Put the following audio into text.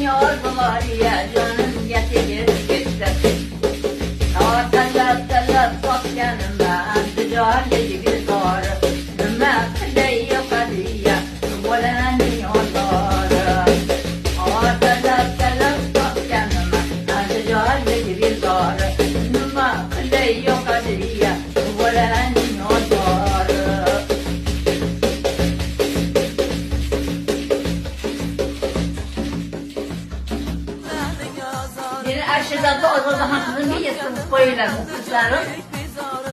yordular ya canım getirir gitti. Ortalık sokyanımda ticareti bir zor. Nüme yok hadi ya bulanıyorlar. Ortalık sokyanımda ticareti bir zor. Nüme yok hadi ya bulanıyorlar. Bir aşırıda da o zaman niye sınıf koyular bu kızların?